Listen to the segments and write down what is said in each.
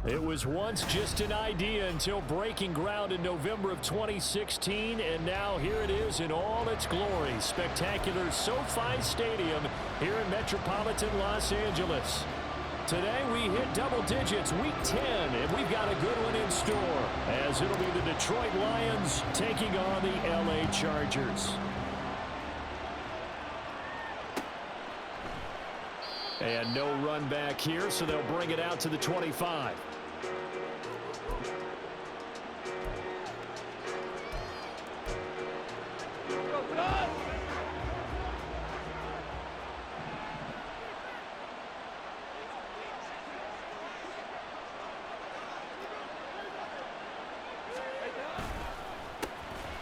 It was once just an idea until breaking ground in November of 2016, and now here it is in all its glory. Spectacular SoFi Stadium here in metropolitan Los Angeles. Today we hit double digits, week 10, and we've got a good one in store, as it'll be the Detroit Lions taking on the LA Chargers. And no run back here, so they'll bring it out to the 25.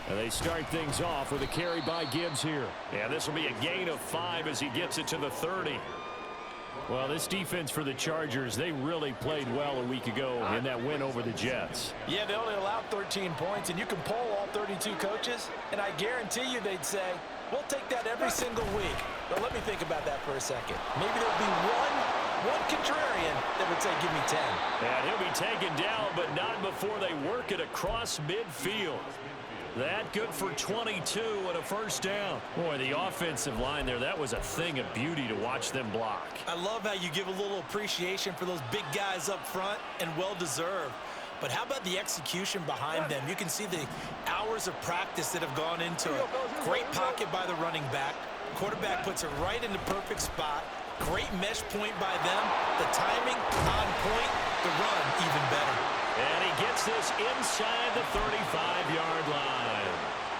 And they start things off with a carry by Gibbs here. Yeah, this will be a gain of 5 as he gets it to the 30. Well, this defense for the Chargers, they really played well a week ago in that win over the Jets. Yeah, they only allowed 13 points, and you can poll all 32 coaches, and I guarantee you they'd say, we'll take that every single week. But let me think about that for a second. Maybe there'll be one contrarian that would say, give me 10. And he'll be taken down, but not before they work it across midfield. That good for 22 and a first down. Boy, the offensive line there, that was a thing of beauty to watch them block. I love how you give a little appreciation for those big guys up front, and well-deserved. But how about the execution behind them? You can see the hours of practice that have gone into it. Great pocket by the running back. Quarterback puts it right in the perfect spot. Great mesh point by them. The timing on point. The run even better. And he gets this inside the 35-yard line.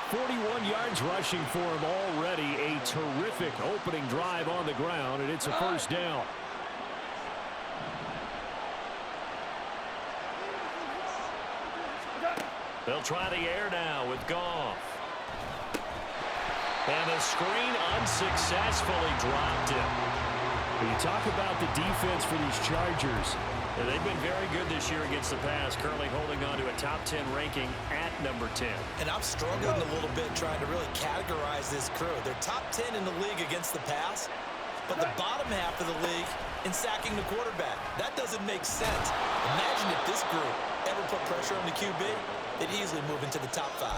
41 yards rushing for him already. A terrific opening drive on the ground, and it's a first down. They'll try the air now with Goff. And the screen unsuccessfully dropped him. When you talk about the defense for these Chargers, they've been very good this year against the pass, currently holding on to a top 10 ranking at number 10. And I'm struggling a little bit trying to really categorize this crew. They're top 10 in the league against the pass, but the bottom half of the league in sacking the quarterback. That doesn't make sense. Imagine if this group ever put pressure on the QB, they'd easily move into the top 5.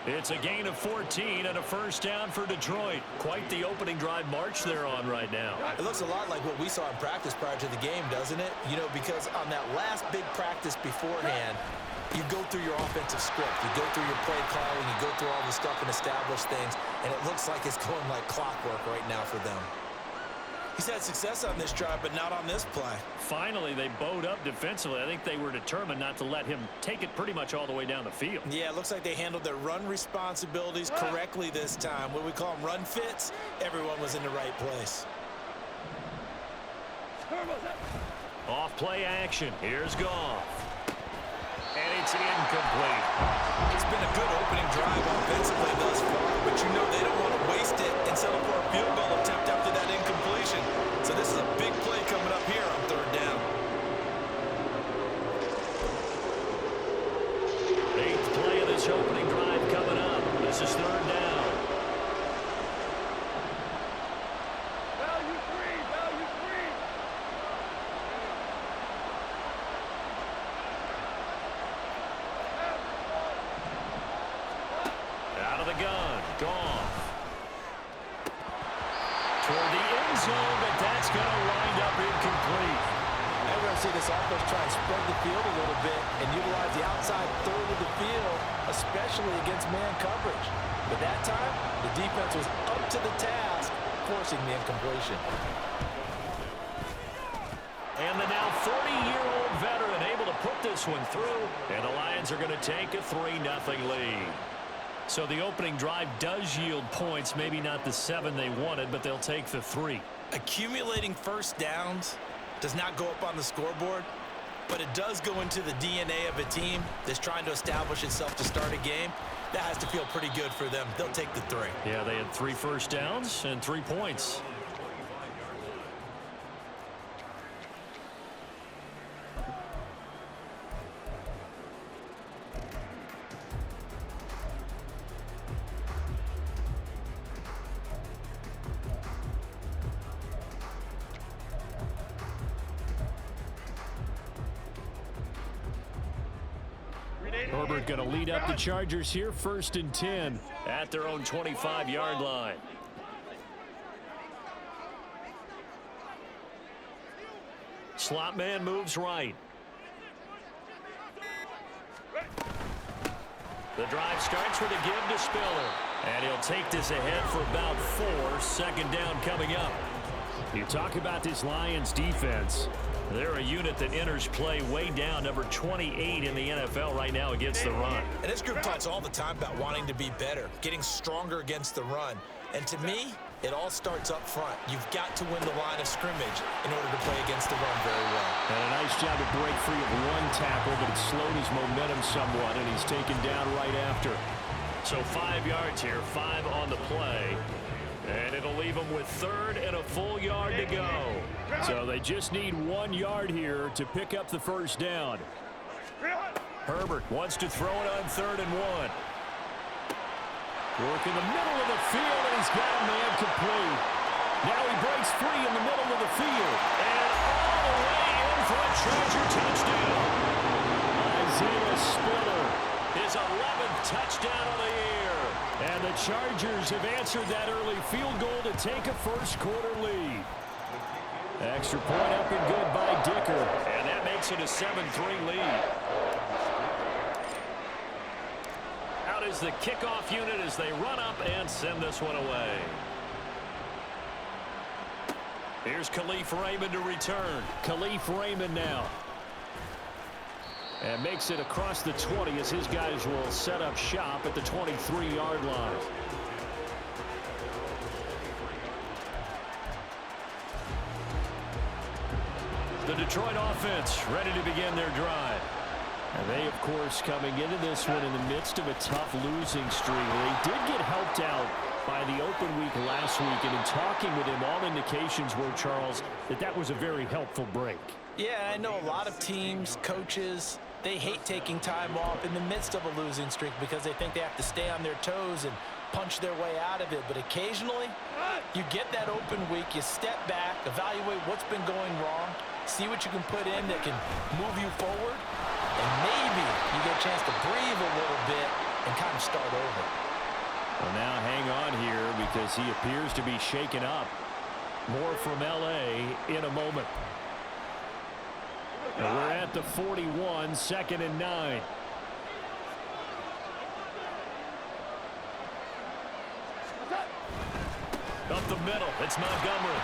It's a gain of 14 and a first down for Detroit. Quite the opening drive march they're on right now. It looks a lot like what we saw in practice prior to the game, doesn't it? You know, because on that last big practice beforehand, you go through your offensive script. You go through your play calling. You go through all the stuff and establish things. And it looks like it's going like clockwork right now for them. He's had success on this drive, but not on this play. Finally, they bowed up defensively. I think they were determined not to let him take it pretty much all the way down the field. Yeah, it looks like they handled their run responsibilities correctly this time. What we call them run fits, everyone was in the right place. Off play action. Here's Goff. And it's incomplete. It's been a good opening drive offensively thus far, but you know they don't want to waste it and settle for a field goal attempt after that incompletion. So this is a big play coming up here on third down. 8th play of this opening drive coming up. This is third down. Out of the gun. Goff. Toward the end zone, but that's going to wind up incomplete. We're going to see this offense try and spread the field a little bit and utilize the outside third of the field, especially against man coverage. But that time, the defense was up to the task, forcing the incompletion. And the now 40-year-old veteran able to put this one through, and the Lions are going to take a 3-0 lead. So the opening drive does yield points, maybe not the 7 they wanted, but they'll take the 3. Accumulating first downs does not go up on the scoreboard, but it does go into the DNA of a team that's trying to establish itself to start a game. That has to feel pretty good for them. They'll take the 3. Yeah, they had 3 first downs and 3 points. Herbert going to lead up the Chargers here, 1st and 10 at their own 25-yard line. Slot man moves right. The drive starts with a give to Spiller. And he'll take this ahead for about 4. 2nd down coming up. You talk about this Lions defense. They're a unit that enters play way down, number 28 in the NFL right now against the run. And this group talks all the time about wanting to be better, getting stronger against the run. And to me, it all starts up front. You've got to win the line of scrimmage in order to play against the run very well. And a nice job to break free of 1 tackle, but it slowed his momentum somewhat, and he's taken down right after. So 5 yards here, 5 on the play. And it'll leave them with 3rd and a full yard to go. So they just need 1 yard here to pick up the 1st down. Herbert wants to throw it on 3rd and 1. Work in the middle of the field, and he's got a man complete. Now he breaks free in the middle of the field. And all the way in for a Charger touchdown. Isaiah Spiller, his 11th touchdown of the year. And the Chargers have answered that early field goal to take a 1st quarter lead. Extra point up and good by Dicker. And that makes it a 7-3 lead. Out is the kickoff unit as they run up and send this one away. Here's Khalif Raymond to return. Khalif Raymond now. And makes it across the 20 as his guys will set up shop at the 23-yard line. The Detroit offense ready to begin their drive. And they, of course, coming into this one in the midst of a tough losing streak. They did get helped out by the open week last week. And in talking with him, all indications were, Charles, that was a very helpful break. Yeah, I know a lot of teams, coaches, they hate taking time off in the midst of a losing streak because they think they have to stay on their toes and punch their way out of it. But occasionally, you get that open week, you step back, evaluate what's been going wrong, see what you can put in that can move you forward, and maybe you get a chance to breathe a little bit and kind of start over. Well, now hang on here because he appears to be shaken up. More from L.A. in a moment. And we're at the 41, 2nd and 9. Up the middle, it's Montgomery.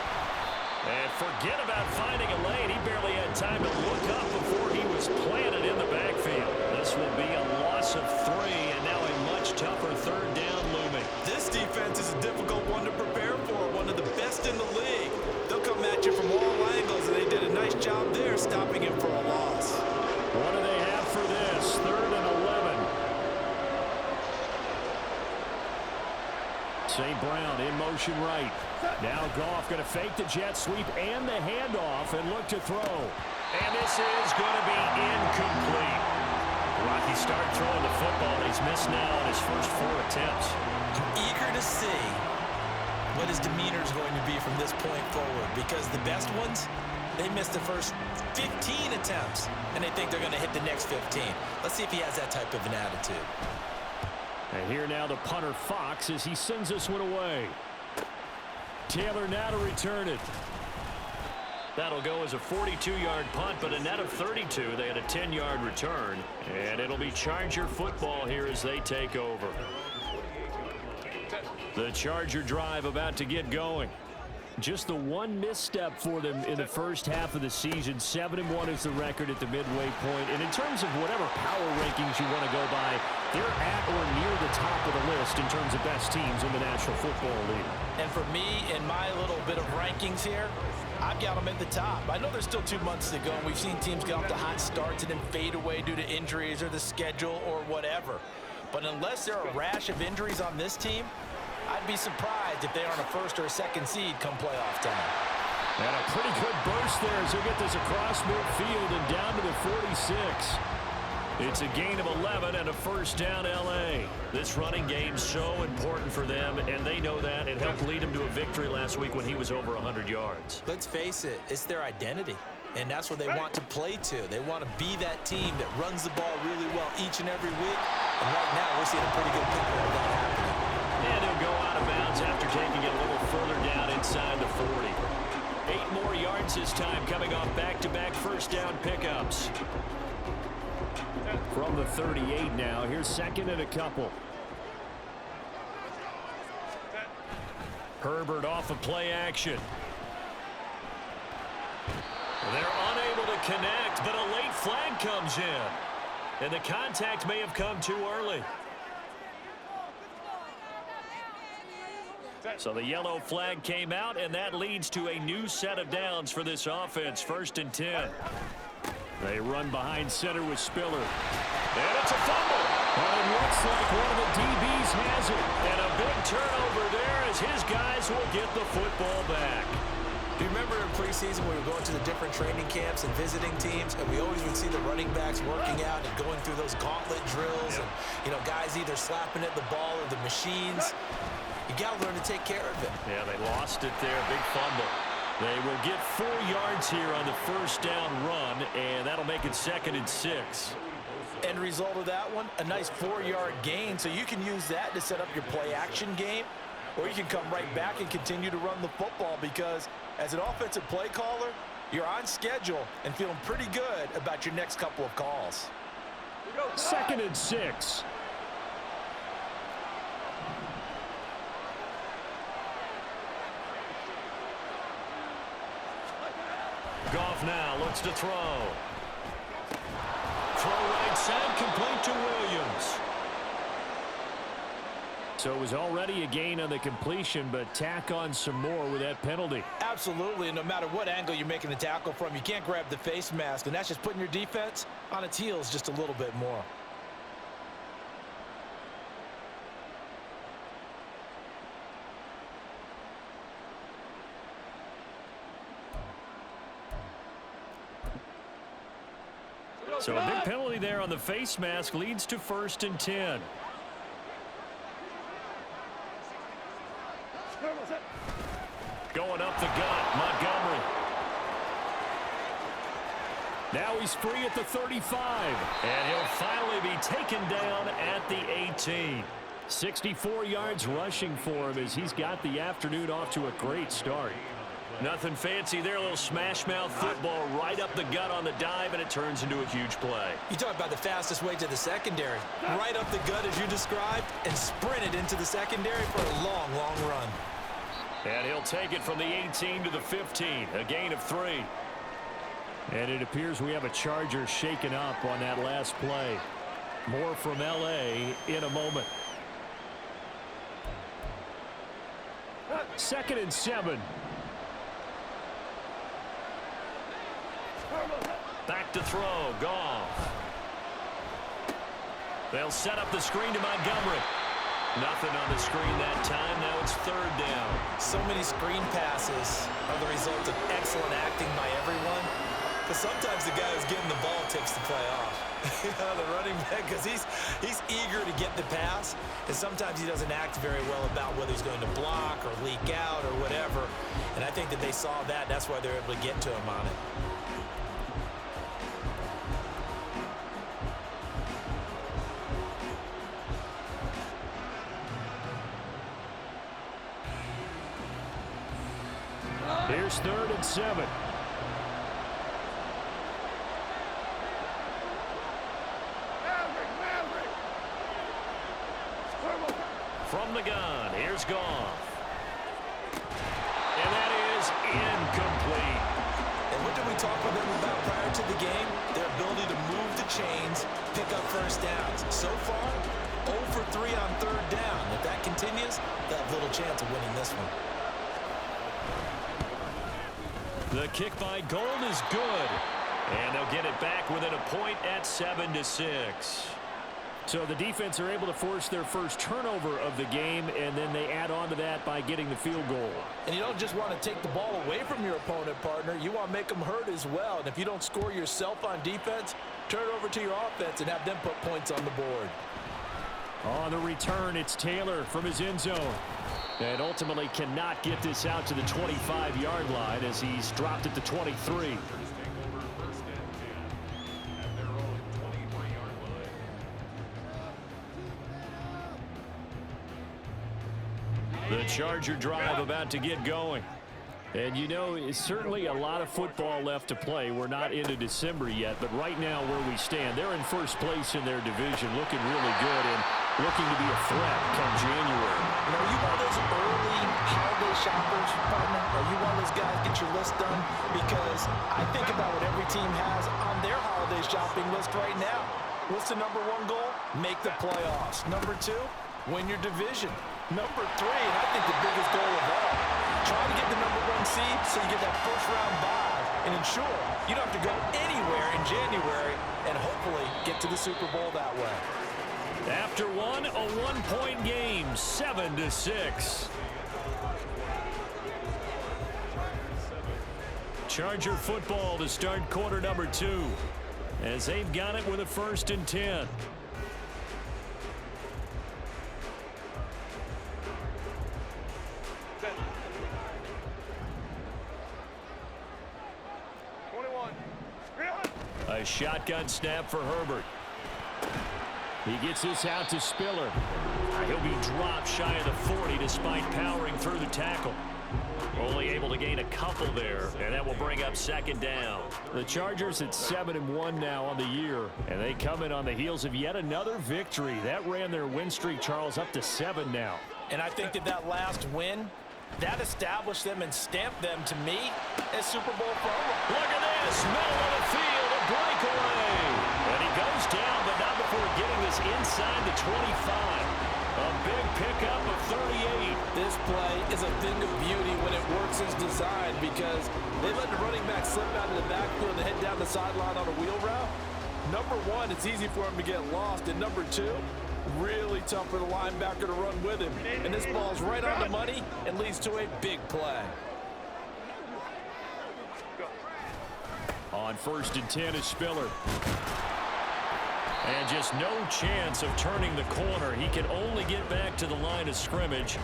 And forget about finding a lane. He barely had time to look up before he was planted in the backfield. This will be a loss of 3, and now a much tougher 3rd down looming. This defense is a difficult one to prepare for, one of the best in the league. They'll come at you from all angles, and they did a nice job there stopping him for a loss. What do they have for this? 3rd and 11. St. Brown in motion right. Now Goff going to fake the jet sweep and the handoff and look to throw. And this is going to be incomplete. Rocky start throwing the football. He's missed now on his first 4 attempts. I'm eager to see what his demeanor is going to be from this point forward, because the best ones, they missed the first 15 attempts, and they think they're going to hit the next 15. Let's see if he has that type of an attitude. And here now the punter Fox as he sends this one away. Taylor now to return it. That'll go as a 42-yard punt, but a net of 32. They had a 10-yard return, and it'll be Charger football here as they take over. The Charger drive about to get going. Just the one misstep for them in the first half of the season. 7-1 is the record at the midway point. And in terms of whatever power rankings you want to go by, they're at or near the top of the list in terms of best teams in the National Football League. And for me, in my little bit of rankings here, I've got them at the top. I know there's still 2 months to go, and we've seen teams get off to hot starts and then fade away due to injuries or the schedule or whatever. But unless there are a rash of injuries on this team, I'd be surprised if they aren't a first or a second seed come playoff time. And a pretty good burst there as he'll get this across midfield and down to the 46. It's a gain of 11 and a first down, L.A. This running game's so important for them, and they know that. It helped lead them to a victory last week when he was over 100 yards. Let's face it, it's their identity, and that's what they want to play to. They want to be that team that runs the ball really well each and every week, and right now we're seeing a pretty good picture of that happening. And he'll go out of bounds after taking it a little further down inside the 40. 8 more yards this time coming off back-to-back first down pickups. From the 38 now, here's second and a couple. Herbert off of play action. They're unable to connect, but a late flag comes in. And the contact may have come too early. So the yellow flag came out, and that leads to a new set of downs for this offense. 1st and 10. They run behind center with Spiller. And it's a fumble. And it looks like one of the DBs has it. And a big turnover there as his guys will get the football back. Do you remember in preseason we were going to the different training camps and visiting teams, and we always would see the running backs working out and going through those gauntlet drills, and, you know, guys either slapping at the ball or the machines. You got to learn to take care of it. Yeah, they lost it there. Big fumble. They will get 4 yards here on the first down run, and that'll make it 2nd and 6. End result of that one, a nice 4-yard gain, so you can use that to set up your play action game, or you can come right back and continue to run the football, because as an offensive play caller, you're on schedule and feeling pretty good about your next couple of calls. 2nd and 6. Goff now looks to throw. Throw right side, complete to Williams. So it was already a gain on the completion, but tack on some more with that penalty. Absolutely, and no matter what angle you're making the tackle from, you can't grab the face mask, and that's just putting your defense on its heels just a little bit more. So a big penalty there on the face mask leads to 1st and 10. Going up the gut, Montgomery. Now he's free at the 35. And he'll finally be taken down at the 18. 64 yards rushing for him as he's got the afternoon off to a great start. Nothing fancy there, a little smash-mouth football right up the gut on the dive, and it turns into a huge play. You talk about the fastest way to the secondary. Right up the gut as you described, and sprinted into the secondary for a long, long run. And he'll take it from the 18 to the 15, a gain of 3. And it appears we have a Charger shaken up on that last play. More from L.A. in a moment. 2nd and 7. Back to throw, Goff. They'll set up the screen to Montgomery. Nothing on the screen that time. Now it's 3rd down. So many screen passes are the result of excellent acting by everyone. Because sometimes the guy who's getting the ball takes the play off. You know, the running back, because he's eager to get the pass, and sometimes he doesn't act very well about whether he's going to block or leak out or whatever. And I think that they saw that. That's why they're able to get to him on it. Here's 3rd and 7. From the gun, here's Goff. And that incomplete. And what did we talk with them about prior to the game? Their ability to move the chains, pick up first downs. So far, 0 for 3 on third down. If that continues, they'll have little chance of winning this one. The kick by Gold is good. And they'll get it back within a point at 7-6. So the defense are able to force their first turnover of the game, and then they add on to that by getting the field goal. And you don't just want to take the ball away from your opponent, partner. You want to make them hurt as well. And if you don't score yourself on defense, turn it over to your offense and have them put points on the board. On the return, it's Taylor from his end zone. And ultimately cannot get this out to the 25-yard line as he's dropped at the 23. The Charger drive about to get going. And you know, it's certainly a lot of football left to play. We're not into December yet, but right now where we stand, they're in first place in their division, looking really good and looking to be a threat come January. You know, you one of those early holiday shoppers, partner? Are you one of those guys get your list done? Because I think about what every team has on their holiday shopping list right now. What's the number one goal? Make the playoffs. Number two, win your division. Number three, and I think the biggest goal of all, try to get the number one seed so you get that first round bye and ensure you don't have to go anywhere in January and hopefully get to the Super Bowl that way. After one, a one-point game, 7-6. Charger football to start quarter number 2 as they've got it with a 1st and 10. A shotgun snap for Herbert. He gets this out to Spiller. He'll be dropped shy of the 40 despite powering through the tackle. Only able to gain a couple there, and that will bring up 2nd down. The Chargers at 7-1 now on the year, and they come in on the heels of yet another victory. That ran their win streak, Charles, up to 7 now. And I think that last win, that established them and stamped them, to me, as Super Bowl forward. Look at this, middle of the field, a breakaway. And he goes down, but not before getting this inside the 25. A big pickup of 38. This play is a thing of beauty when it works as designed because they let the running back slip out of the backfield and head down the sideline on a wheel route. Number one, it's easy for him to get lost. And number two, really tough for the linebacker to run with him. And this ball's right on the money and leads to a big play. On 1st and 10 is Spiller. And just no chance of turning the corner. He can only get back to the line of scrimmage.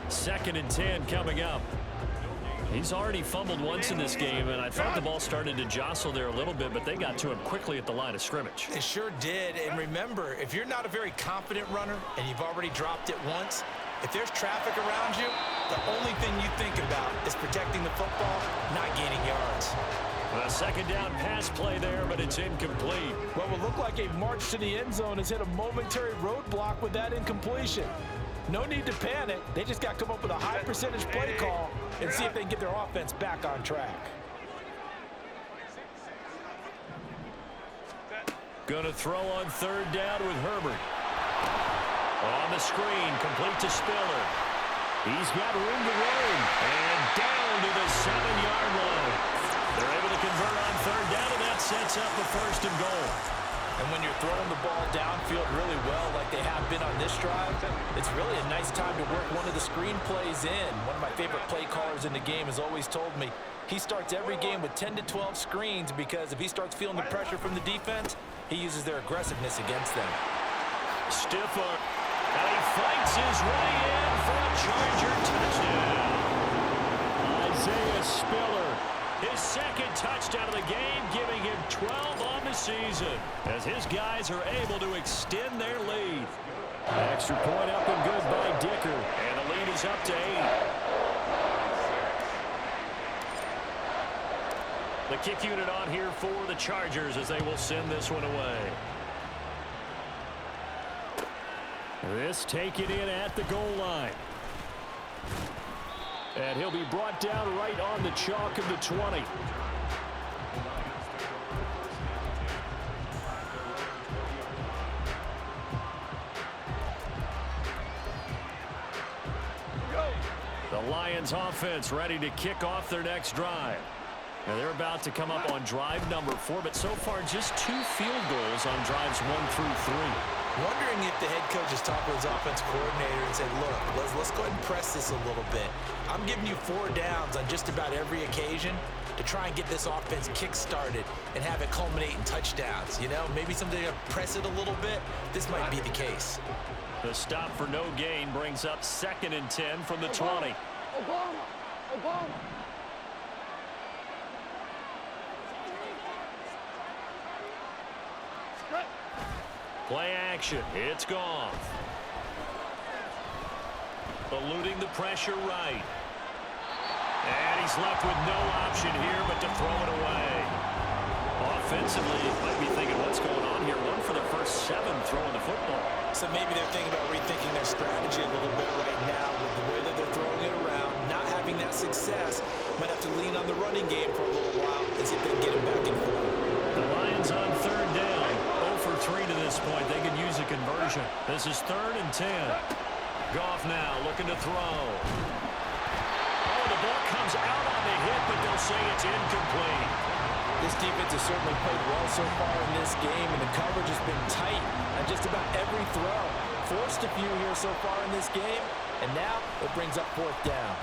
2nd and 10 coming up. He's already fumbled once in this game, and I thought the ball started to jostle there a little bit, but they got to him quickly at the line of scrimmage. They sure did. And remember, if you're not a very confident runner and you've already dropped it once, if there's traffic around you, the only thing you think about is protecting the football, not gaining yards. A 2nd down pass play there, but it's incomplete. What would look like a march to the end zone has hit a momentary roadblock with that incompletion. No need to panic. They just got to come up with a high percentage play call and see if they can get their offense back on track. Going to throw on 3rd down with Herbert. On the screen, complete to Spiller. He's got room to roam. And down to the 7-yard line. They're able to convert on 3rd down, and that sets up the 1st and goal. And when you're throwing the ball downfield really well like they have been on this drive, it's really a nice time to work one of the screen plays in. One of my favorite play callers in the game has always told me he starts every game with 10 to 12 screens because if he starts feeling the pressure from the defense, he uses their aggressiveness against them. Stiffer, and he fights his way in for a Charger touchdown. Isaiah Spiller, his 2nd touchdown of the game, giving him 12 on the season as his guys are able to extend their lead. Extra point up and good by Dicker, and the lead is up to 8. The kick unit on here for the Chargers as they will send this one away. This taken in at the goal line. And he'll be brought down right on the chalk of the 20. The Lions offense ready to kick off their next drive. Now they're about to come up on drive number 4, but so far just 2 field goals on drives 1 through 3. Wondering if the head coach has talked with his offensive coordinator and said, look, let's go ahead and press this a little bit. I'm giving you 4 downs on just about every occasion to try and get this offense kick-started and have it culminate in touchdowns. You know, maybe something to press it a little bit. This might be the case. The stop for no gain brings up 2nd and 10 from the 20. Obama. Play action. It's gone. Eluding the pressure right. And he's left with no option here but to throw it away. Offensively, you might be thinking, what's going on here? 1 for the first 7 throwing the football. So maybe they're thinking about rethinking their strategy a little bit right now with the way that they're throwing it around, not having that success. Might have to lean on the running game for a little while and see if they can get him back in form. The Lions on 3rd down. 0 for 3 to this point. They could use a conversion. This is 3rd and 10. Goff now looking to throw. Oh, the ball comes out on the hit, but they'll say it's incomplete. This defense has certainly played well so far in this game, and the coverage has been tight on just about every throw. Forced a few here so far in this game, and now it brings up 4th down.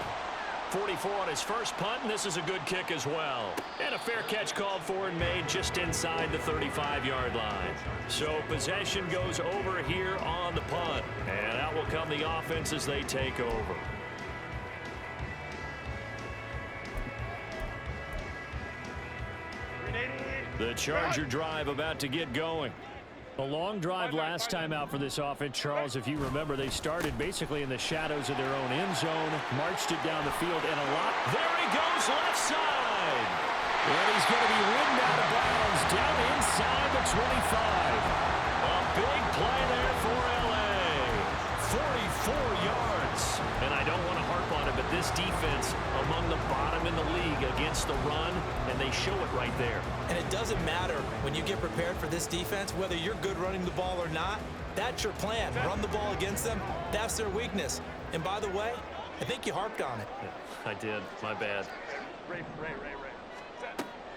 44 on his first punt, and this is a good kick as well. And a fair catch called for and made just inside the 35-yard line. So possession goes over here on the punt. And out will come the offense as they take over. The Charger drive about to get going. A long drive last time out for this offense, Charles. If you remember, they started basically in the shadows of their own end zone, marched it down the field, and a lot. There he goes, left side. And he's going to be ridden out of bounds down inside the 25. A big play there for L.A. 44 yards. And I don't want to harp on it, but this defense among the bottom in the league against the run, and they show it right there. And it doesn't matter when you get prepared for this defense, whether you're good running the ball or not, that's your plan. Run the ball against them, that's their weakness. And by the way, I think you harped on it. Yeah, I did. My bad.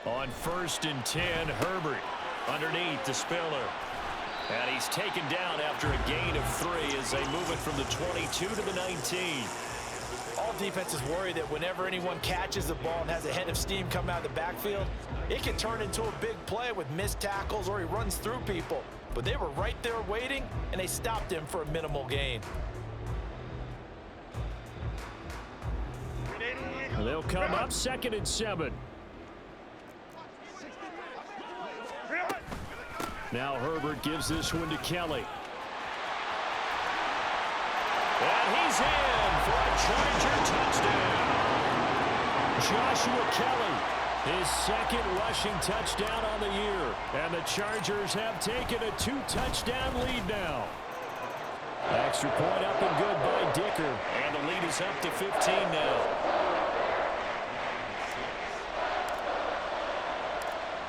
On 1st and 10, Herbert underneath to Spiller. And he's taken down after a gain of 3 as they move it from the 22 to the 19. All defenses worry that whenever anyone catches the ball and has a head of steam come out of the backfield, it can turn into a big play with missed tackles or he runs through people. But they were right there waiting, and they stopped him for a minimal gain. They'll come up 2nd and 7. Now Herbert gives this one to Kelly. And he's in for a Charger touchdown. Joshua Kelly, his 2nd rushing touchdown on the year. And the Chargers have taken a 2-touchdown lead now. Extra point up and good by Dicker. And the lead is up to 15 now.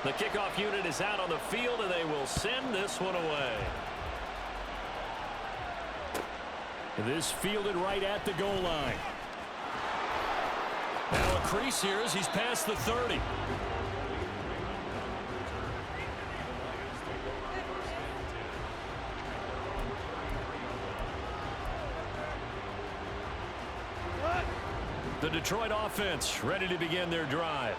The kickoff unit is out on the field, and they will send this one away. This fielded right at the goal line. Now a crease here as he's past the 30. The Detroit offense ready to begin their drive.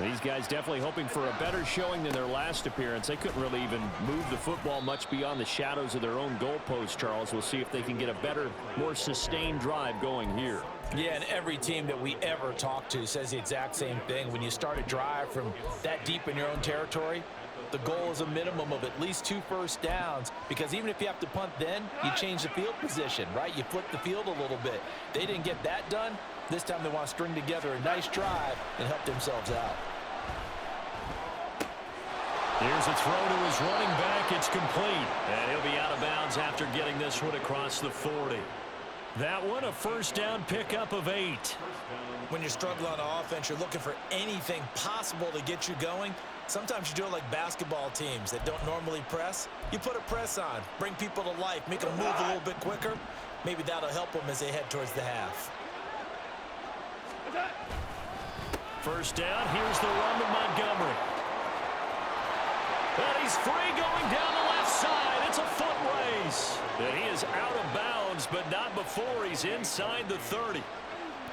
These guys definitely hoping for a better showing than their last appearance. They couldn't really even move the football much beyond the shadows of their own goalpost, Charles. We'll see if they can get a better, more sustained drive going here. Yeah, and every team that we ever talk to says the exact same thing. When you start a drive from that deep in your own territory, the goal is a minimum of at least 2 first downs, because even if you have to punt then, you change the field position, right? You flip the field a little bit. They didn't get that done. This time they want to string together a nice drive and help themselves out. Here's a throw to his running back. It's complete. And he'll be out of bounds after getting this one across the 40. That one, a first down pickup of 8. When you're struggling on offense, you're looking for anything possible to get you going. Sometimes you do it like basketball teams that don't normally press. You put a press on, bring people to life, make them move a little bit quicker. Maybe that'll help them as they head towards the half. First down, here's the run to Montgomery. And he's free going down the left side. It's a foot race. And he is out of bounds, but not before he's inside the 30.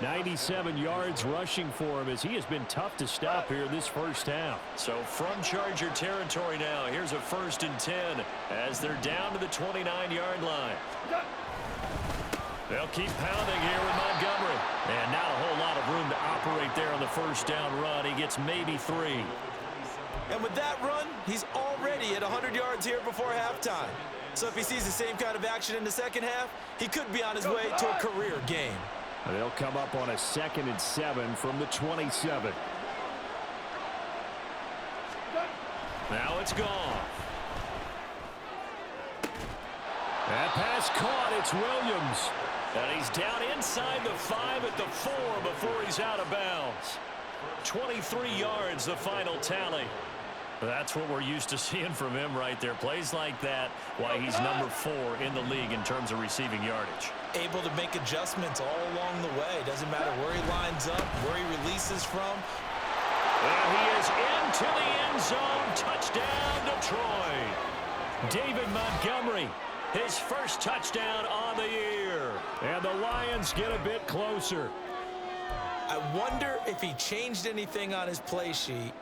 97 yards rushing for him as he has been tough to stop here this first half. So from Charger territory now, here's a 1st and 10 as they're down to the 29-yard line. They'll keep pounding here with Montgomery. And not a whole lot of room to operate there on the first down run. He gets maybe 3. And with that run, he's already at 100 yards here before halftime. So if he sees the same kind of action in the second half, he could be on his way to a career game. They'll come up on a 2nd and 7 from the 27. Now it's gone. That pass caught. It's Williams. And he's down inside the 5 at the 4 before he's out of bounds. 23 yards, the final tally. That's what we're used to seeing from him right there. Plays like that, why he's number 4 in the league in terms of receiving yardage. Able to make adjustments all along the way. Doesn't matter where he lines up, where he releases from. And he is into the end zone. Touchdown, Detroit. David Montgomery, his first touchdown on the year. And the Lions get a bit closer. I wonder if he changed anything on his play sheet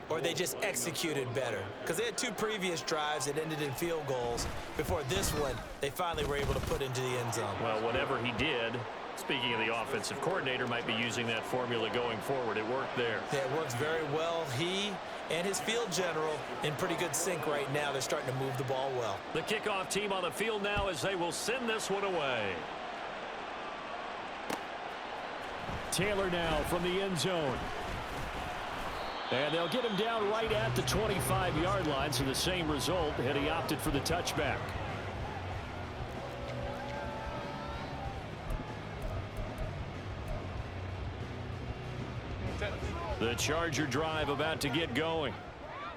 or they just executed better. Because they had 2 previous drives that ended in field goals. Before this one, they finally were able to put into the end zone. Well, whatever he did, speaking of the offensive coordinator, might be using that formula going forward. It worked there. Yeah, it works very well. He and his field general in pretty good sync right now. They're starting to move the ball well. The kickoff team on the field now as they will send this one away. Taylor now from the end zone. And they'll get him down right at the 25-yard line, so the same result, and he opted for the touchback. The Charger drive about to get going.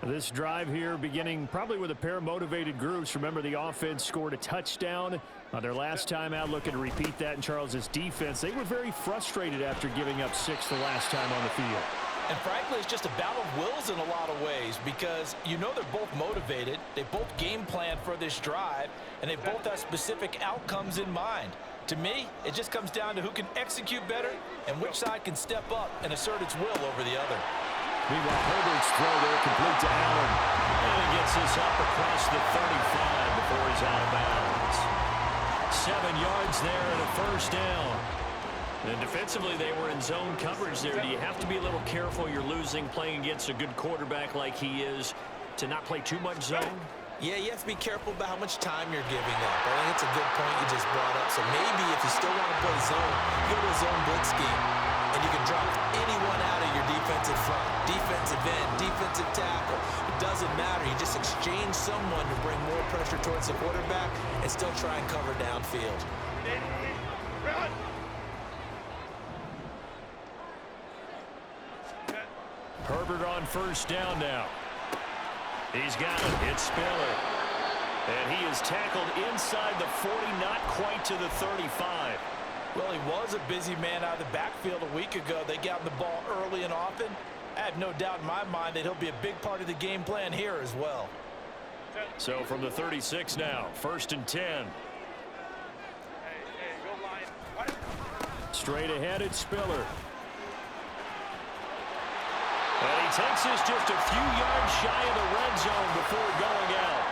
This drive here beginning probably with a pair of motivated groups. Remember, the offense scored a touchdown on their last time out, looking to repeat that in Charles's defense. They were very frustrated after giving up 6 the last time on the field. And frankly, it's just a battle of wills in a lot of ways because you know they're both motivated. They both game plan for this drive, and they both have specific outcomes in mind. To me, it just comes down to who can execute better and which side can step up and assert its will over the other. Meanwhile, Herbert's throw there complete to Allen. And he gets this up across the 35 before he's out of bounds. 7 yards there and a first down. And defensively, they were in zone coverage there. Do you have to be a little careful? You're losing, playing against a good quarterback like he is, to not play too much zone? Yeah, you have to be careful about how much time you're giving up. I think it's a good point you just brought up. So maybe if you still want to play zone, you go to a zone blitz scheme, and you can drop anyone out of your defensive front, defensive end, defensive tackle. It doesn't matter. You just exchange someone to bring more pressure towards the quarterback and still try and cover downfield. Herbert on first down now. He's got it. It's Spiller. And he is tackled inside the 40, not quite to the 35. Well, he was a busy man out of the backfield a week ago. They got him the ball early and often. I have no doubt in my mind that he'll be a big part of the game plan here as well. So from the 36 now, 1st and 10. Straight ahead, it's Spiller. And he takes this just a few yards shy of the red zone before going out.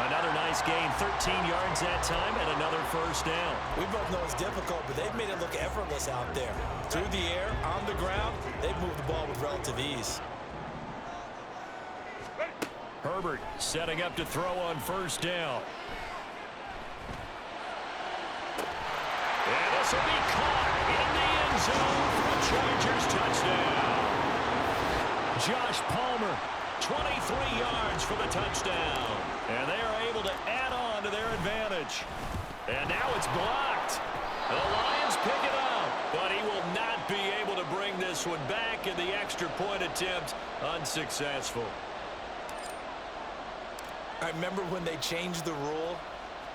Another nice gain, 13 yards that time, and another first down. We both know it's difficult, but they've made it look effortless out there. Through the air, on the ground, they've moved the ball with relative ease. Herbert setting up to throw on first down. And this will be caught in the end zone for the Chargers touchdown. Josh Palmer, 23 yards for the touchdown. And they are able to add on to their advantage. And now it's blocked. The Lions pick it up, but he will not be able to bring this one back, and the extra point attempt unsuccessful. I remember when they changed the rule,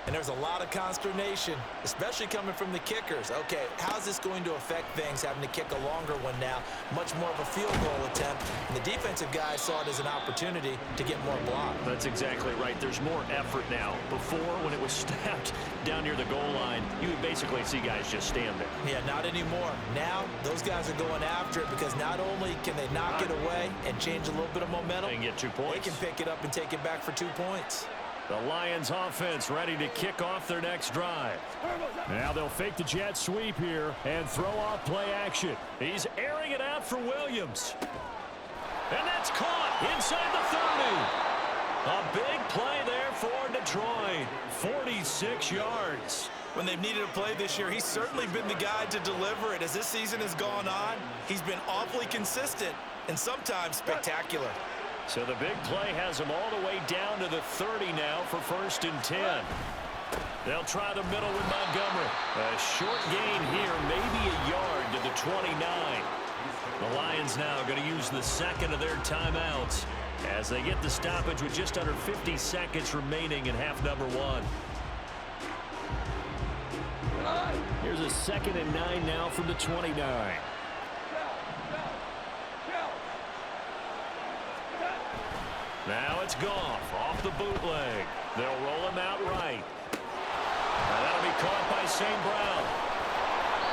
and there's a lot of consternation, especially coming from the kickers. Okay, how's this going to affect things, having to kick a longer one now, much more of a field goal attempt, and the defensive guys saw it as an opportunity to get more block. That's exactly right. There's more effort now. Before, when it was snapped down near the goal line, you would basically see guys just stand there. Yeah, not anymore. Now, those guys are going after it because not only can they knock it away and change a little bit of momentum, and get 2 points. they can pick it up and take it back for 2 points. The Lions offense ready to kick off their next drive. Now they'll fake the jet sweep here and throw off play action. He's airing it out for Williams. And that's caught inside the 30. A big play there for Detroit. 46 yards. When they've needed a play this year, he's certainly been the guy to deliver it. As this season has gone on, he's been awfully consistent and sometimes spectacular. So the big play has him all the way down to the 30 now for 1st and 10. They'll try the middle with Montgomery. A short gain here, maybe a yard to the 29. The Lions now going to use the second of their timeouts as they get the stoppage with just under 50 seconds remaining in half number 1. Here's a 2nd and 9 now from the 29. Now it's Goff off the bootleg. They'll roll him out right. Now that'll be caught by St. Brown.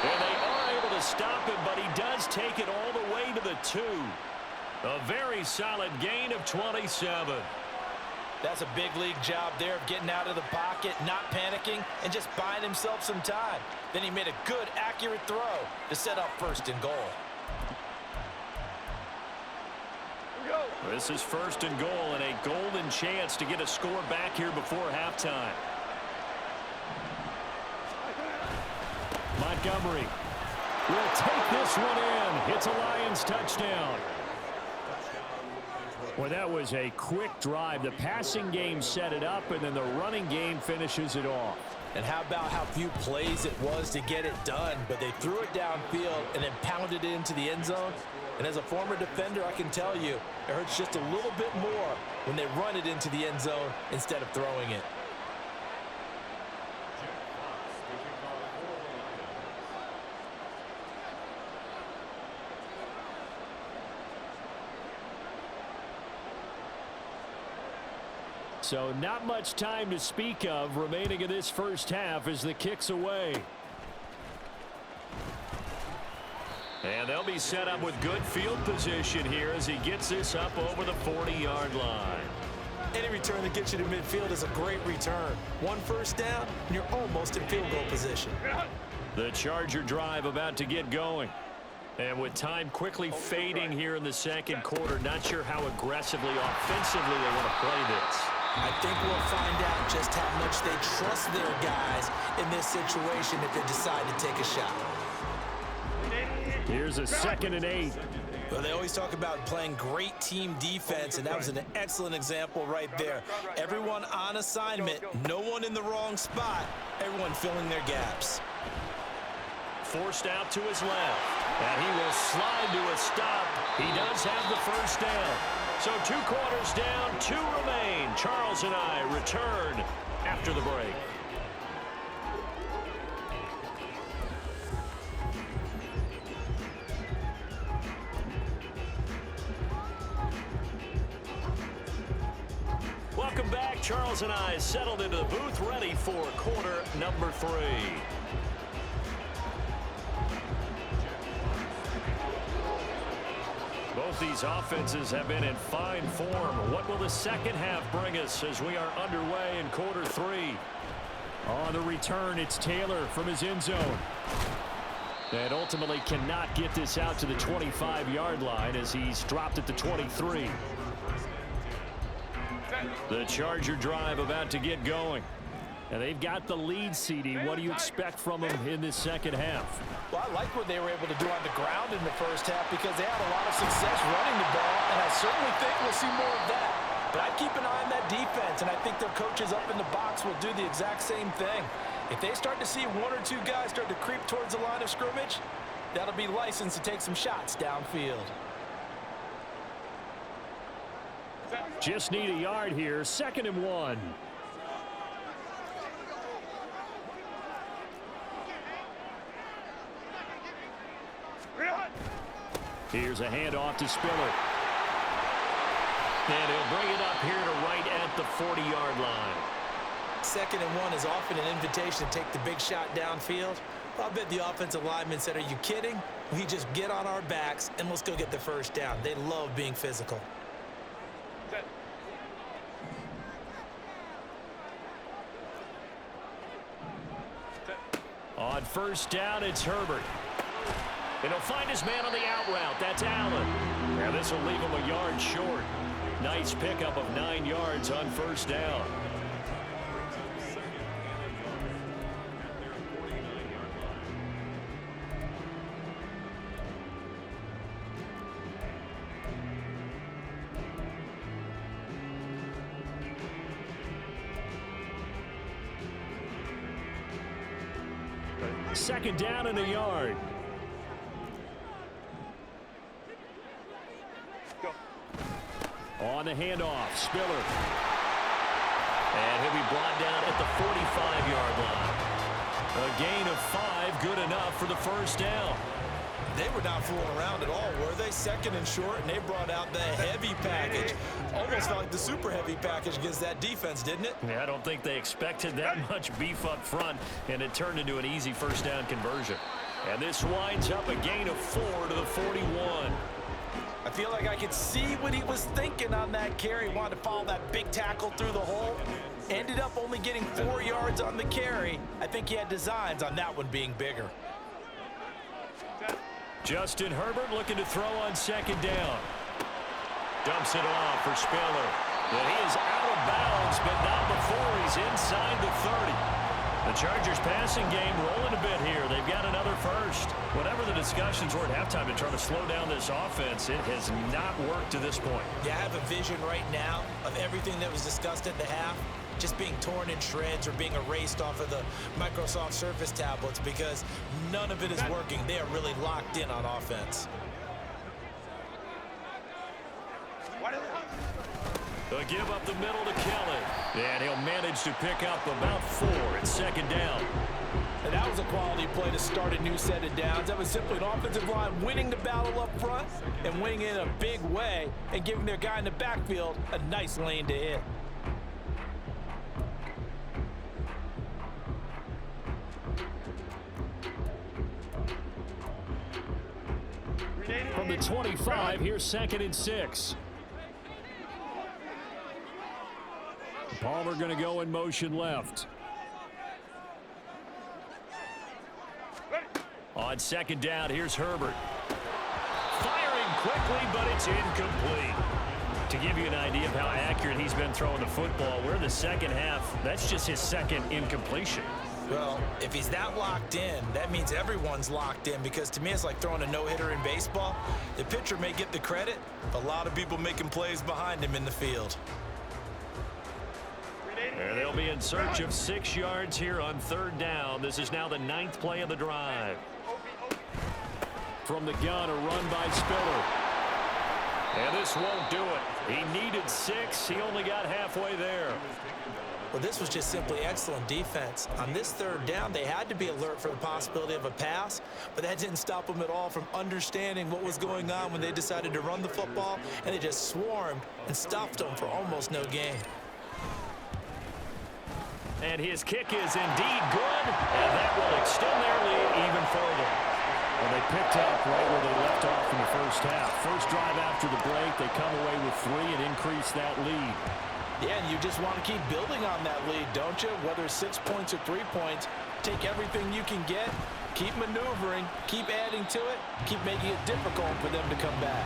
And they are able to stop him, but he does take it all the way to the 2. A very solid gain of 27. That's a big league job there of getting out of the pocket, not panicking, and just buying himself some time. Then he made a good, accurate throw to set up 1st and goal. This is 1st and goal and a golden chance to get a score back here before halftime. Montgomery will take this one in. It's a Lions touchdown. Well, that was a quick drive. The passing game set it up, and then the running game finishes it off. And how about how few plays it was to get it done, but they threw it downfield and then pounded it into the end zone. And as a former defender, I can tell you, it hurts just a little bit more when they run it into the end zone instead of throwing it. So not much time to speak of remaining in this first half as the kick's away. And they'll be set up with good field position here as he gets this up over the 40-yard line. Any return that gets you to midfield is a great return. 1 first down, and you're almost in field goal position. The Charger drive about to get going. And with time quickly fading here in the second quarter, not sure how aggressively, offensively they want to play this. I think we'll find out just how much they trust their guys in this situation if they decide to take a shot. Here's a 2nd and 8. Well, they always talk about playing great team defense, and that was an excellent example right there. Everyone on assignment, no one in the wrong spot, everyone filling their gaps. Forced out to his left, and he will slide to a stop. He does have the first down. So 2 quarters down, 2 remain. Charles and I return after the break. Welcome back. Charles and I settled into the booth, ready for quarter number 3. Both these offenses have been in fine form. What will the second half bring us as we are underway in quarter 3? On the return, it's Taylor from his end zone. And ultimately cannot get this out to the 25-yard line as he's dropped at the 23. The Charger drive about to get going. And they've got the lead, CD. What do you expect from them in this second half? Well, I like what they were able to do on the ground in the first half because they had a lot of success running the ball, and I certainly think we'll see more of that. But I'd keep an eye on that defense, and I think their coaches up in the box will do the exact same thing. If they start to see one or two guys start to creep towards the line of scrimmage, that'll be licensed to take some shots downfield. Just need a yard here, 2nd and 1. Here's a handoff to Spiller. And he'll bring it up here to right at the 40-yard line. 2nd and 1 is often an invitation to take the big shot downfield. I bet the offensive lineman said, are you kidding? We just get on our backs and let's go get the first down. They love being physical. On 1st down, it's Herbert. And he'll find his man on the out route. That's Allen. Now this will leave him a yard short. Nice pickup of 9 yards on 1st down. Second down and a yard. On the handoff, Spiller. And he'll be brought down at the 45-yard line. A gain of 5, good enough for the 1st down. They were not fooling around at all, were they? 2nd and short, and they brought out the heavy package. Almost felt like the super heavy package against that defense, didn't it? Yeah, I don't think they expected that much beef up front, and it turned into an easy 1st down conversion. And this winds up a gain of 4 to the 41. I feel like I could see what he was thinking on that carry. He wanted to follow that big tackle through the hole. Ended up only getting 4 yards on the carry. I think he had designs on that one being bigger. Justin Herbert looking to throw on 2nd down. Dumps it off for Spiller. But he is out of bounds, but not before he's inside the 30. The Chargers passing game rolling a bit here. They've got another first. Whatever the discussions were at halftime to try to slow down this offense, it has not worked to this point. Yeah, I have a vision right now of everything that was discussed at the half just being torn in shreds or being erased off of the Microsoft Surface tablets because none of it is working. They are really locked in on offense. They'll give up the middle to Kelly. And he'll manage to pick up about 4 at 2nd down. And that was a quality play to start a new set of downs. That was simply an offensive line winning the battle up front and winning in a big way and giving their guy in the backfield a nice lane to hit. From the 25, here's 2nd and 6. Palmer going to go in motion left. On 2nd down, here's Herbert. Firing quickly, but it's incomplete. To give you an idea of how accurate he's been throwing the football, we're in the 2nd half. That's just his 2nd incompletion. Well, if he's that locked in, that means everyone's locked in because to me it's like throwing a no-hitter in baseball. The pitcher may get the credit, but a lot of people making plays behind him in the field. And they'll be in search of 6 yards here on 3rd down. This is now the 9th play of the drive. From the gun, a run by Spiller. And this won't do it. He needed 6. He only got halfway there. Well, this was just simply excellent defense. On this 3rd down, they had to be alert for the possibility of a pass, but that didn't stop them at all from understanding what was going on when they decided to run the football, and they just swarmed and stopped them for almost no gain. And his kick is indeed good, and that will extend their lead even further. Well, they picked up right where they left off in the 1st half. First drive after the break, they come away with 3 and increase that lead. Yeah, and you just want to keep building on that lead, don't you? Whether it's 6 points or 3 points, take everything you can get, keep maneuvering, keep adding to it, keep making it difficult for them to come back.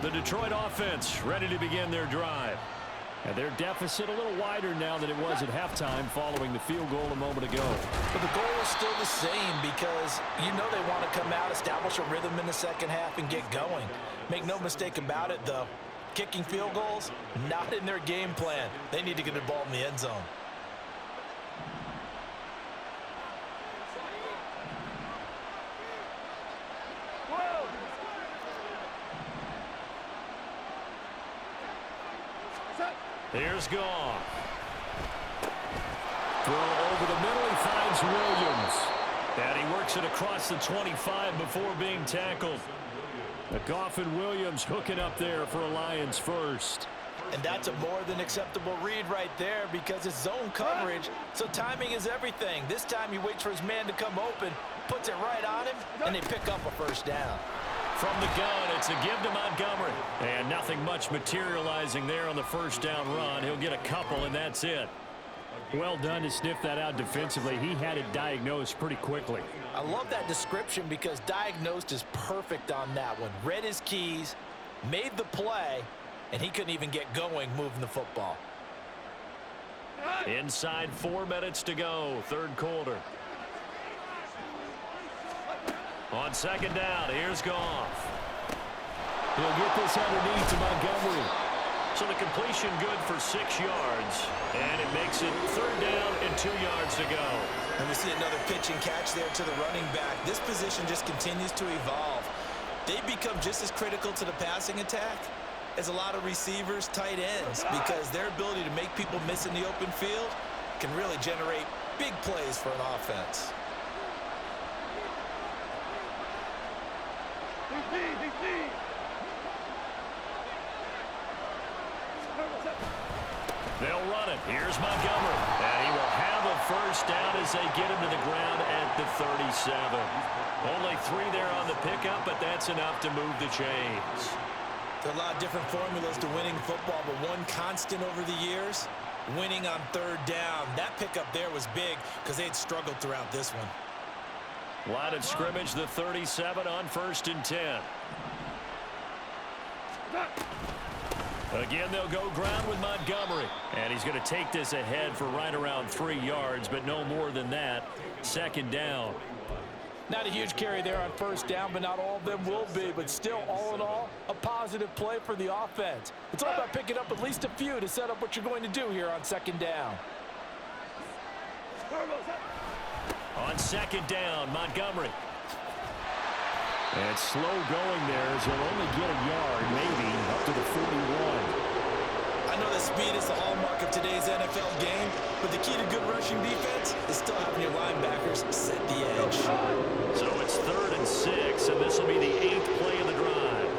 The Detroit offense ready to begin their drive. And their deficit a little wider now than it was at halftime following the field goal a moment ago. But the goal is still the same because you know they want to come out, establish a rhythm in the second half, and get going. Make no mistake about it, though. Kicking field goals, not in their game plan. They need to get the ball in the end zone. Here's Goff. Throw over the middle. He finds Williams. And he works it across the 25 before being tackled. Goff and Williams hooking up there for a Lions first. And that's a more than acceptable read right there because it's zone coverage, so timing is everything. This time he waits for his man to come open, puts it right on him, and they pick up a first down. From the gun, it's a give to Montgomery. And nothing much materializing there on the first down run. He'll get a couple, and that's it. Well done to sniff that out defensively. He had it diagnosed pretty quickly. I love that description because diagnosed is perfect on that one. Read his keys, made the play, and he couldn't even get going moving the football. Inside 4 minutes to go, third quarter. On second down, here's Goff. He'll get this underneath to Montgomery. So the completion good for 6 yards. And it makes it third down and 2 yards to go. And we see another pitch and catch there to the running back. This position just continues to evolve. They become just as critical to the passing attack as a lot of receivers, tight ends, because their ability to make people miss in the open field can really generate big plays for an offense. They'll run it. Here's Montgomery. And he will have a first down as they get him to the ground at the 37. Only 3 there on the pickup, but that's enough to move the chains. There are a lot of different formulas to winning football, but one constant over the years, winning on third down. That pickup there was big because they had struggled throughout this one. Line of scrimmage, the 37 on 1st and 10. Again, they'll go ground with Montgomery. And he's going to take this ahead for right around 3 yards, but no more than that. Second down. Not a huge carry there on first down, but not all of them will be. But still, all in all, a positive play for the offense. It's all about picking up at least a few to set up what you're going to do here on second down. On second down, Montgomery. And slow going there as he'll only get a yard, maybe, up to the 41. I know that speed is the hallmark of today's NFL game, but the key to good rushing defense is still having your linebackers set the edge. So it's 3rd and 6, and this will be the 8th play of the drive.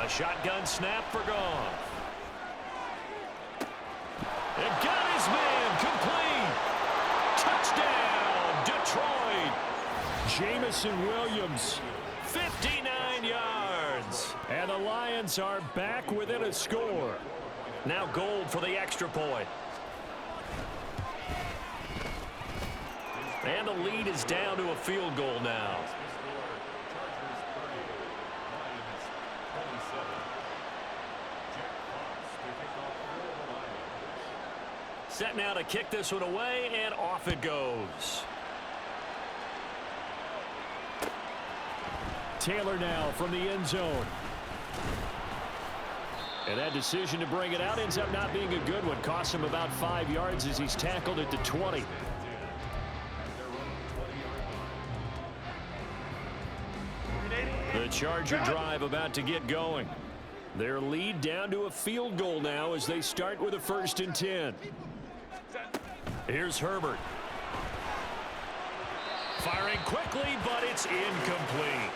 A shotgun snap for Goff. And got his man complete. Touchdown, Detroit. Jamison Williams, 59 yards. And the Lions are back within a score. Now Gold for the extra point. And the lead is down to a field goal now. Set now to kick this one away, and off it goes. Taylor now from the end zone. And that decision to bring it out ends up not being a good one. Costs him about 5 yards as he's tackled at the 20. The Charger drive about to get going. Their lead down to a field goal now as they start with a 1st and 10. Here's Herbert. Firing quickly, but it's incomplete.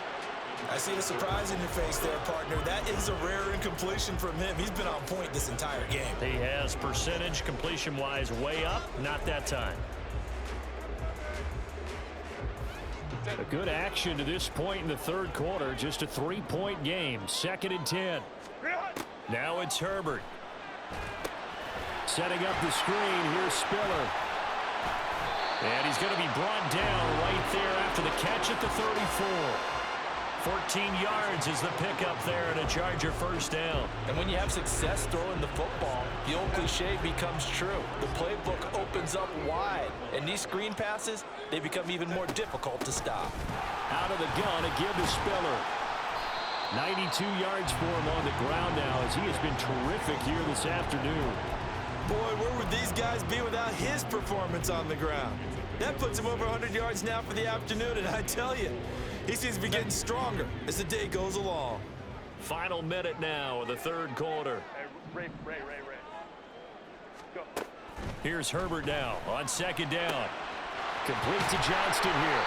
I see the surprise in your face there, partner. That is a rare incompletion from him. He's been on point this entire game. He has percentage completion-wise way up. Not that time. A good action to this point in the third quarter. Just a 3-point game. 2nd and 10. Now it's Herbert. Setting up the screen. Here's Spiller. And he's going to be brought down right there after the catch at the 34. 14 yards is the pickup there and a Charger first down. And when you have success throwing the football, the old cliche becomes true. The playbook opens up wide, and these screen passes, they become even more difficult to stop. Out of the gun, a give to Spiller. 92 yards for him on the ground now as he has been terrific here this afternoon. Boy, where would these guys be without his performance on the ground? That puts him over 100 yards now for the afternoon, and I tell you, he seems to be getting stronger as the day goes along. Final minute now of the third quarter. Ray. Go. Here's Herbert now on second down. Complete to Johnston here.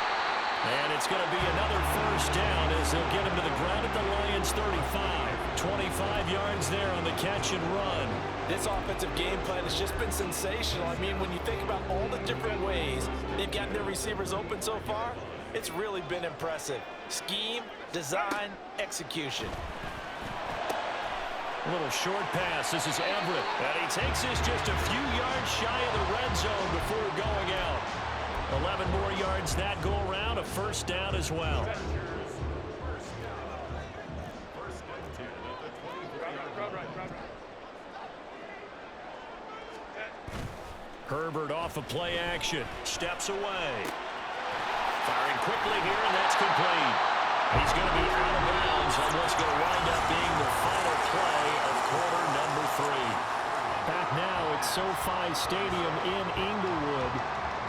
And it's going to be another first down as they'll get him to the ground at the Lions' 35. 25 yards there on the catch and run. This offensive game plan has just been sensational. I mean, when you think about all the different ways they've gotten their receivers open so far, it's really been impressive. Scheme, design, execution. A little short pass. This is Everett. And he takes this just a few yards shy of the red zone before going out. 11 more yards that go around. A first down as well. Herbert off of play action. Steps away. Firing quickly here, and that's complete. He's going to be out of bounds on what's going to wind up being the final play of quarter number 3. Back now at SoFi Stadium in Inglewood.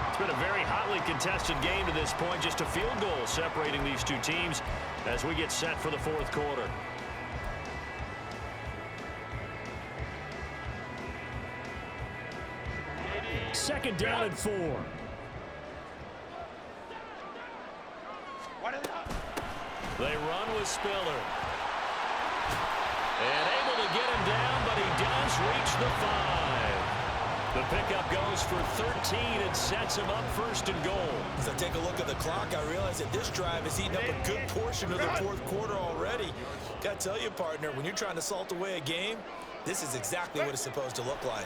It's been a very hotly contested game to this point. Just a field goal separating these two teams as we get set for the fourth quarter. Second down and 4. They run with Spiller. And able to get him down, but he does reach the 5. The pickup goes for 13 and sets him up first and goal. As I take a look at the clock, I realize that this drive has eaten up a good portion of the fourth quarter already. Got to tell you, partner, when you're trying to salt away a game, this is exactly what it's supposed to look like.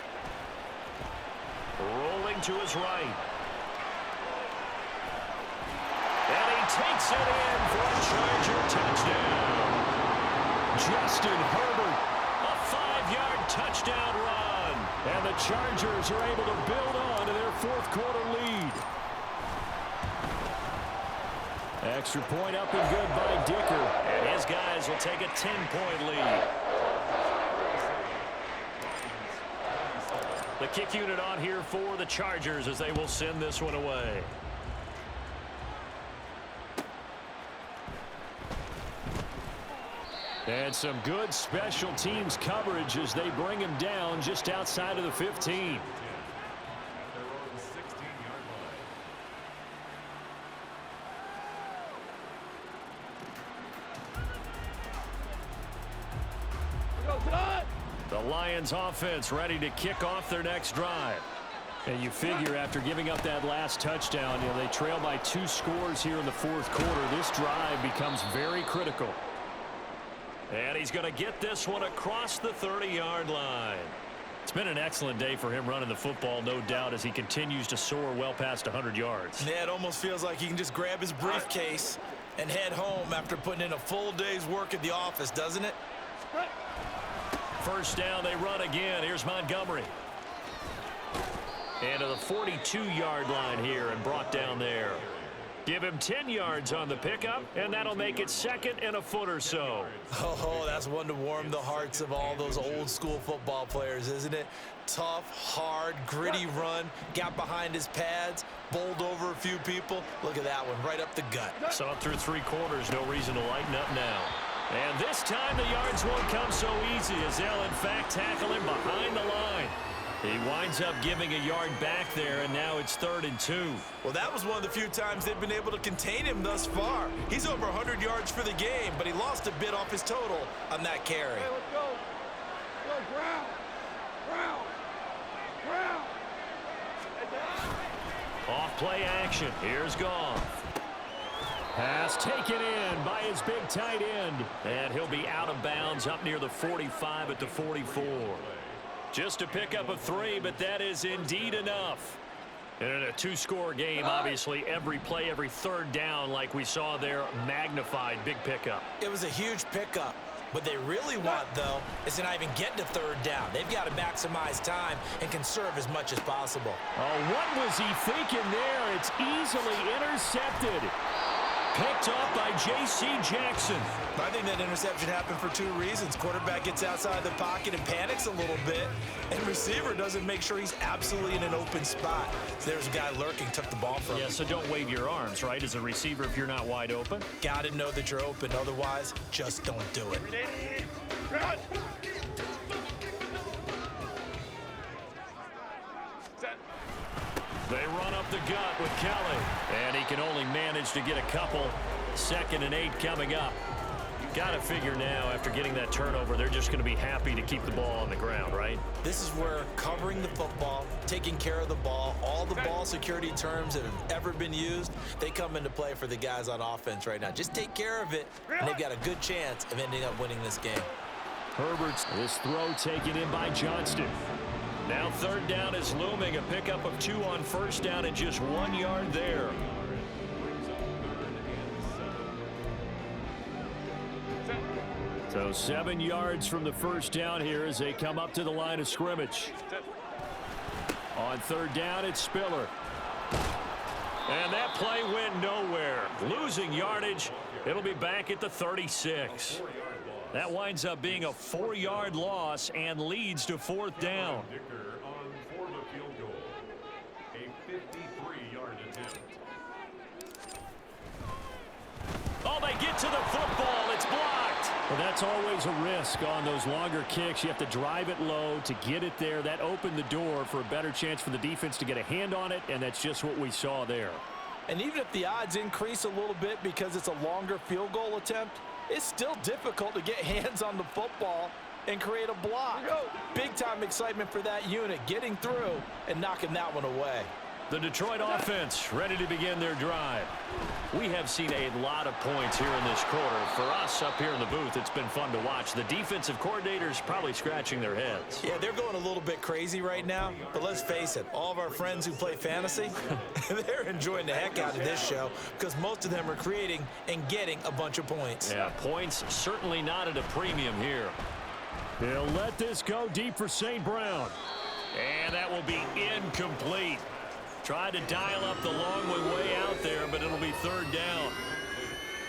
Rolling to his right. And he takes it in for a Charger touchdown. Justin Herbert, a 5-yard touchdown run. And the Chargers are able to build on to their fourth quarter lead. Extra point up and good by Dicker. And his guys will take a 10-point lead. The kick unit on here for the Chargers as they will send this one away. And some good special teams coverage as they bring him down just outside of the 15. The Lions offense ready to kick off their next drive. And you figure after giving up that last touchdown, they trail by 2 scores here in the fourth quarter. This drive becomes very critical. And he's going to get this one across the 30-yard line. It's been an excellent day for him running the football, no doubt, as he continues to soar well past 100 yards. Yeah, it almost feels like he can just grab his briefcase and head home after putting in a full day's work at the office, doesn't it? First down, they run again. Here's Montgomery. And to the 42-yard line here and brought down there. Give him 10 yards on the pickup, and that'll make it second and a foot or so. Oh, that's one to warm the hearts of all those old-school football players, isn't it? Tough, hard, gritty run, got behind his pads, bowled over a few people. Look at that one, right up the gut. So up through 3 quarters, no reason to lighten up now. And this time the yards won't come so easy as they'll, in fact, tackle him behind the line. He winds up giving a yard back there, and now it's 3rd and 2. Well, that was one of the few times they've been able to contain him thus far. He's over 100 yards for the game, but he lost a bit off his total on that carry. Hey, let's go. Go, ground. Off play action. Here's Goff. Pass taken in by his big tight end. And he'll be out of bounds up near the 45 at the 44. Just a pickup of 3, but that is indeed enough. And in a two-score game, obviously, every play, every third down, like we saw there, magnified. Big pickup. It was a huge pickup. What they really want, though, is to not even get to third down. They've got to maximize time and conserve as much as possible. Oh, what was he thinking there? It's easily intercepted. Picked off by J.C. Jackson. I think that interception happened for two reasons. Quarterback gets outside the pocket and panics a little bit, and receiver doesn't make sure he's absolutely in an open spot. So there's a guy lurking, took the ball from him. Yeah, so don't wave your arms, right, as a receiver if you're not wide open. Got to know that you're open. Otherwise, just don't do it. They run up the gut with Kelly, and he can only manage to get a couple. 2nd and 8 coming up. You've got to figure now, after getting that turnover, they're just going to be happy to keep the ball on the ground, right? This is where covering the football, taking care of the ball, all the ball security terms that have ever been used, they come into play for the guys on offense right now. Just take care of it, and they've got a good chance of ending up winning this game. Herbert's this throw taken in by Johnston. Now 3rd down is looming. A pickup of 2 on 1st down and just 1 yard there. So 7 yards from the 1st down here as they come up to the line of scrimmage. On 3rd down, it's Spiller. And that play went nowhere. Losing yardage. It'll be back at the 36. That winds up being a 4-yard loss and leads to 4th down. Oh, they get to the football. It's blocked. Well, that's always a risk on those longer kicks. You have to drive it low to get it there. That opened the door for a better chance for the defense to get a hand on it, and that's just what we saw there. And even if the odds increase a little bit because it's a longer field goal attempt, it's still difficult to get hands on the football and create a block. Big-time excitement for that unit, getting through and knocking that one away. The Detroit offense ready to begin their drive. We have seen a lot of points here in this quarter. For us up here in the booth, it's been fun to watch. The defensive coordinators probably scratching their heads. Yeah, they're going a little bit crazy right now, but let's face it, all of our friends who play fantasy, they're enjoying the heck out of this show because most of them are creating and getting a bunch of points. Yeah, points certainly not at a premium here. They'll let this go deep for St. Brown. And that will be incomplete. Tried to dial up the long way out there, but it'll be 3rd down.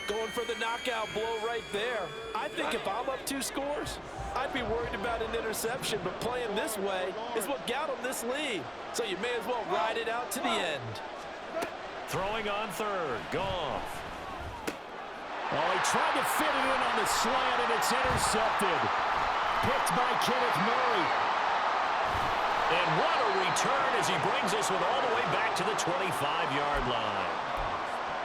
Going for the knockout blow right there. I think if I'm up 2 scores, I'd be worried about an interception, but playing this way is what got them this lead. So you may as well ride it out to the end. Throwing on 3rd, Goff. Oh, he tried to fit it in on the slant, and it's intercepted. Picked by Kenneth Murray. And what a return as he brings us with all the way back to the 25-yard line.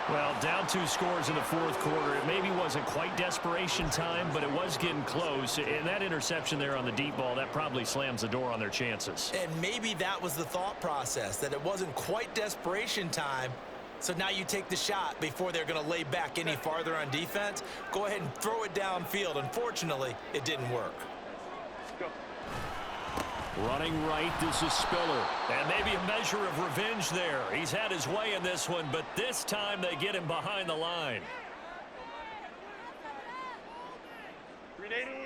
Well, down 2 scores in the 4th quarter. It maybe wasn't quite desperation time, but it was getting close. And that interception there on the deep ball, that probably slams the door on their chances. And maybe that was the thought process, that it wasn't quite desperation time. So now you take the shot before they're going to lay back any farther on defense. Go ahead and throw it downfield. Unfortunately, it didn't work. Running right, this is Spiller. And maybe a measure of revenge there. He's had his way in this one, but this time they get him behind the line.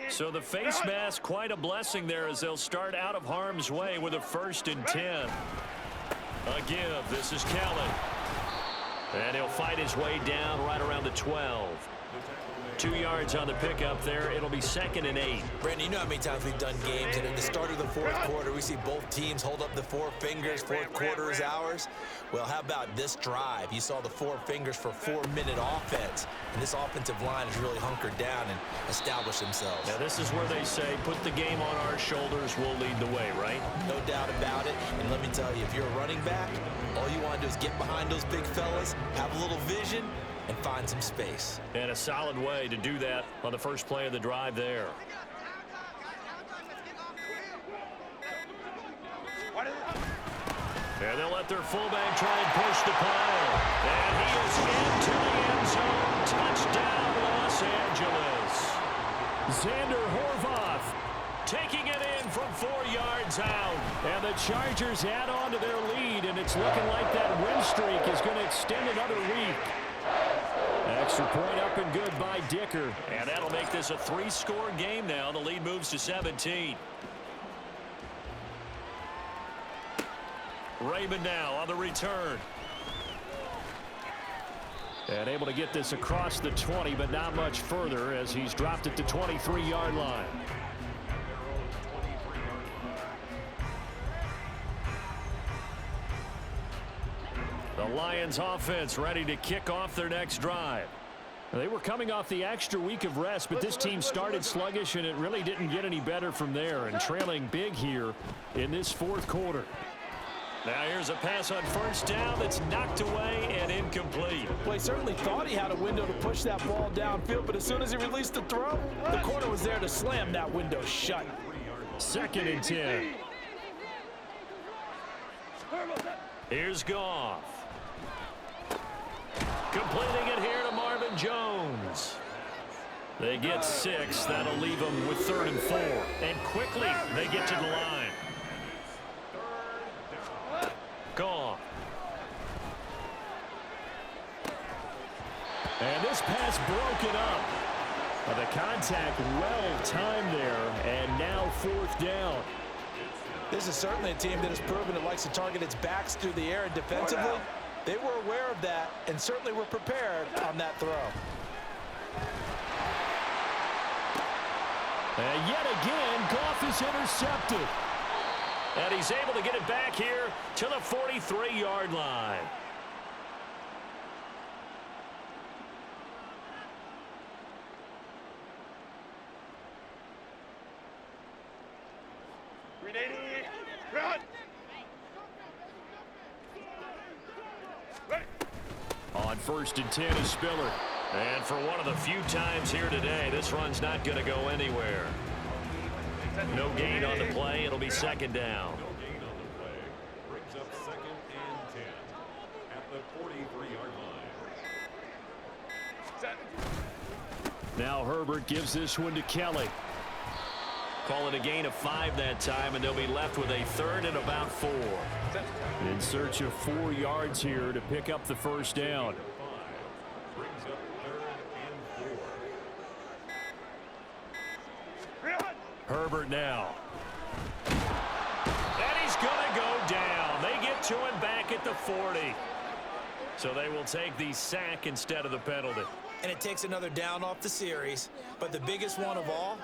So the face mask, quite a blessing there as they'll start out of harm's way with a 1st and 10. A give, this is Kelly. And he'll fight his way down right around the 12. 2 yards on the pickup there. It'll be 2nd and 8. Brandon, you know how many times we've done games, and at the start of the 4th quarter, we see both teams hold up the 4 fingers. 4th quarter is ours. Well, how about this drive? You saw the 4 fingers for 4-minute offense, and this offensive line has really hunkered down and established themselves. Now, this is where they say, put the game on our shoulders, we'll lead the way, right? No doubt about it. And let me tell you, if you're a running back, all you want to do is get behind those big fellas, have a little vision, and find some space. And a solid way to do that on the first play of the drive there. And they'll let their fullback try and push the pile. And he is into the end zone. Touchdown, Los Angeles. Xander Horvath taking it in from 4 yards out. And the Chargers add on to their lead, and it's looking like that win streak is going to extend another week. Extra point up and good by Dicker. And that'll make this a 3-score game now. The lead moves to 17. Raymond now on the return. And able to get this across the 20, but not much further as he's dropped it to 23-yard line. The Lions offense ready to kick off their next drive. They were coming off the extra week of rest, but this team started sluggish, and it really didn't get any better from there, and trailing big here in this fourth quarter. Now here's a pass on first down that's knocked away and incomplete. Well, he certainly thought he had a window to push that ball downfield, but as soon as he released the throw, the corner was there to slam that window shut. 2nd and 10. Here's Goff. Completing it here to Marvin Jones. They get 6. That'll leave them with 3rd and 4. And quickly they get to the line. Goff. And this pass broken up. The contact well timed there, and now 4th down. This is certainly a team that has proven it likes to target its backs through the air and defensively. They were aware of that and certainly were prepared on that throw. And yet again, Goff is intercepted. And he's able to get it back here to the 43-yard line. On 1st and 10 is Spiller. And for one of the few times here today, this run's not going to go anywhere. No gain on the play. It'll be 2nd down. No gain on the play. Brings up 2nd and 10 at the 43-yard line. Now Herbert gives this one to Kelly. Call it a gain of 5 that time, and they'll be left with a 3rd and about 4. In search of 4 yards here to pick up the first down. Brings up 3rd and 4. Herbert now. And he's going to go down. They get to him back at the 40. So they will take the sack instead of the penalty. And it takes another down off the series. But the biggest one of all,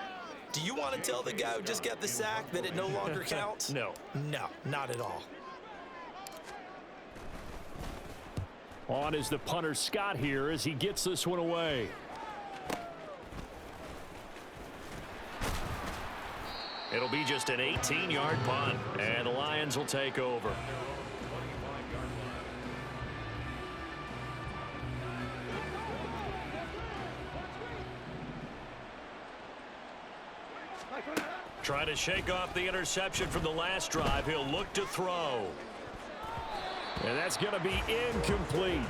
do you want to tell the guy who just got the sack that it no longer counts? No. No, not at all. On is the punter Scott here as he gets this one away. It'll be just an 18-yard punt, and the Lions will take over. Trying to shake off the interception from the last drive. He'll look to throw. And that's going to be incomplete.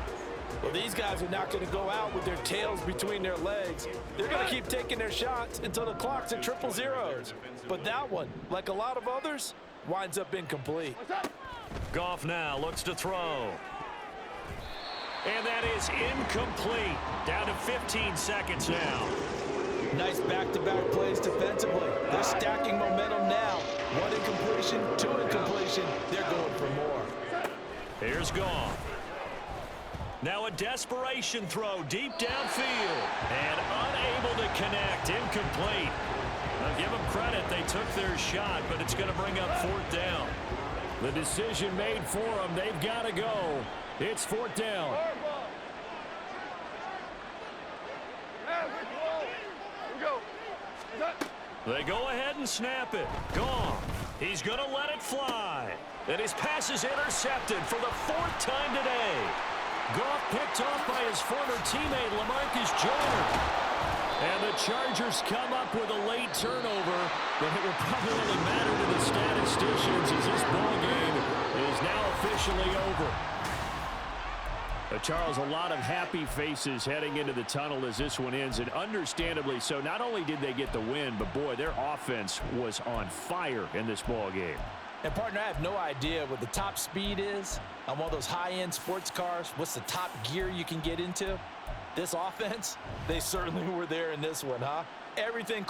Well, these guys are not going to go out with their tails between their legs. They're going to keep taking their shots until the clock's at 0-0. But that one, like a lot of others, winds up incomplete. Goff now looks to throw. And that is incomplete. Down to 15 seconds now. Nice back-to-back plays defensively. They're stacking momentum now. 1 incompletion, 2 incompletion. They're going for more. Here's Goff. Now a desperation throw deep downfield. And unable to connect. Incomplete. Now give them credit. They took their shot, but it's going to bring up 4th down. The decision made for them. They've got to go. It's 4th down. They go ahead and snap it. Goff. He's going to let it fly. And his pass is intercepted for the 4th time today. Goff picked off by his former teammate LaMarcus Joyner. And the Chargers come up with a late turnover, but it will probably only matter to the statisticians as this ball game is now officially over. Charles, a lot of happy faces heading into the tunnel as this one ends, and understandably so. Not only did they get the win, but boy, their offense was on fire in this ball game. And partner, I have no idea what the top speed is on one of those high-end sports cars. What's the top gear you can get into? This offense, they certainly were there in this one, huh? Everything